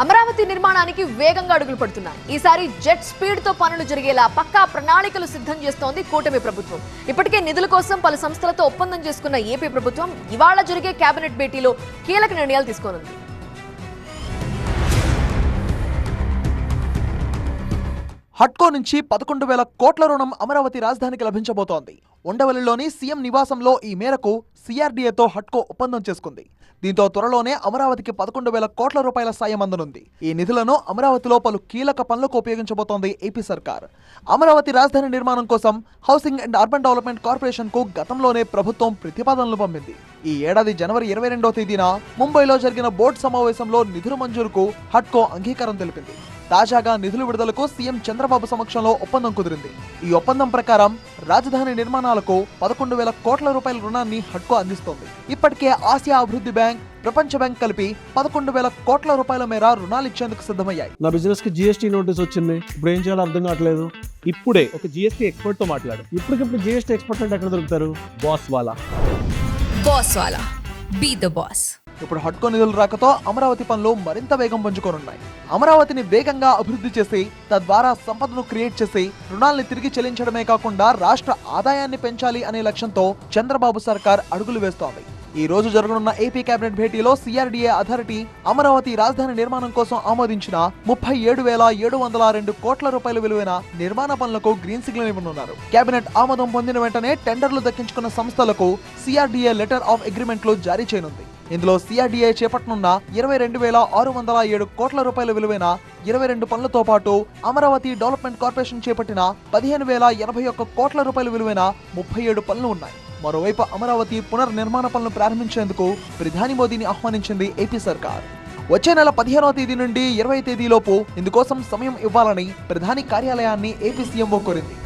అమరావతి నిర్మాణానికి వేగంగా అడుగులు పడుతున్నాయి. ఈసారి జెట్ స్పీడ్ తో పనులు జరిగేలా పక్కా ప్రణాళికలు సిద్ధం చేస్తోంది కూటమి ప్రభుత్వం. ఇప్పటికే నిధుల కోసం పలు సంస్థలతో ఒప్పందం చేసుకున్న ఏపీ ప్రభుత్వం ఇవాళ జరిగే కేబినెట్ భేటీలో కీలక నిర్ణయాలు తీసుకోనుంది. హట్కో నుంచి 11,000 కోట్ల రుణం అమరావతి రాజధానికి లభించబోతోంది. ఉండవల్లిలోని సీఎం నివాసంలో ఈ మేరకు సిఆర్డీఏతో హట్కో ఒప్పందం చేసుకుంది. దీంతో త్వరలోనే అమరావతికి 11,000 కోట్ల రూపాయల సాయం అందనుంది. ఈ నిధులను అమరావతిలో పలు కీలక పనులకు ఉపయోగించబోతోంది ఏపీ సర్కార్. అమరావతి రాజధాని నిర్మాణం కోసం housing and urban development corporation కు గతంలోనే ప్రభుత్వం ప్రతిపాదనలు పంపింది. ఈ ఏడాది జనవరి 22వ తేదీన ముంబైలో జరిగిన బోర్డు సమావేశంలో నిధుల మంజూరుకు హట్కో అంగీకారం తెలిపింది. తాజాగా నిధుల విడుదలకు సీఎం చంద్రబాబు సమక్షంలో ఒప్పందం కుదిరింది. ఈ ఒప్పందం ప్రకారం రాజధాని నిర్మాణాలకు 11,000 కోట్ల రూపాయల రుణాన్ని హట్కో అందిస్తోంది. ఇప్పటికే ఆసియా అభివృద్ధి బ్యాంక్, ప్రపంచ బ్యాంక్ కలిపి 11,000 కోట్ల రూపాయల మేర రుణాలు ఇచ్చేందుకు సిద్ధమయ్యాయి. నా బిజినెస్ కి జీఎస్టీ నోటీస్ వచ్చింది. ఇప్పుడు ఏం చేయాలో అర్థం కావట్లేదు. ఇప్పుడే ఒక జీఎస్టీ ఎక్స్పర్ట్ తో మాట్లాడు. ఇప్పటికిప్పుడు జీఎస్టీ ఎక్స్పర్ట్ అంటే ఎక్కడ దొరుకుతారు? బాస్ వాలా బీ ద బాస్. ఇప్పుడు హట్కో నిధుల రాకతో అమరావతి పనులు మరింత వేగం పుంజుకోనున్నాయి. అమరావతిని వేగంగా అభివృద్ధి చేసి తద్వారా సంపదను క్రియేట్ చేసి రుణాల్ని తిరిగి చెల్లించడమే కాకుండా రాష్ట్ర ఆదాయాన్ని పెంచాలి అనే లక్ష్యంతో చంద్రబాబు సర్కార్ అడుగులు వేస్తోంది. ఈ రోజు జరగనున్న ఏపీ కేబినెట్ భేటీలో సిఆర్డీఏ అథారిటీ అమరావతి రాజధాని నిర్మాణం కోసం ఆమోదించిన 37,702 కోట్ల రూపాయల విలువైన నిర్మాణ పనులకు గ్రీన్ సిగ్నల్ ఇవ్వనున్నారు. కేబినెట్ ఆమోదం పొందిన వెంటనే టెండర్లు దక్కించుకున్న సంస్థలకు సిఆర్డీఏ లెటర్ ఆఫ్ అగ్రిమెంట్లు జారీ చేయనుంది. ఇందులో సిఆర్డీఏ చేపట్టనున్న 22,607 కోట్ల రూపాయల విలువైన 22 పనులతో పాటు అమరావతి డెవలప్మెంట్ కార్పొరేషన్ చేపట్టిన 15,081 కోట్ల రూపాయల విలువైన 37 పనులు ఉన్నాయి. మరోవైపు అమరావతి పునర్నిర్మాణ పనులు ప్రారంభించేందుకు ప్రధాని మోదీని ఆహ్వానించింది ఏపీ సర్కార్. వచ్చే నెల 15వ తేదీ నుండి 20వ తేదీలోపు ఇందుకోసం సమయం ఇవ్వాలని ప్రధాని కార్యాలయాన్ని ఏపీ సీఎంఓ కోరింది.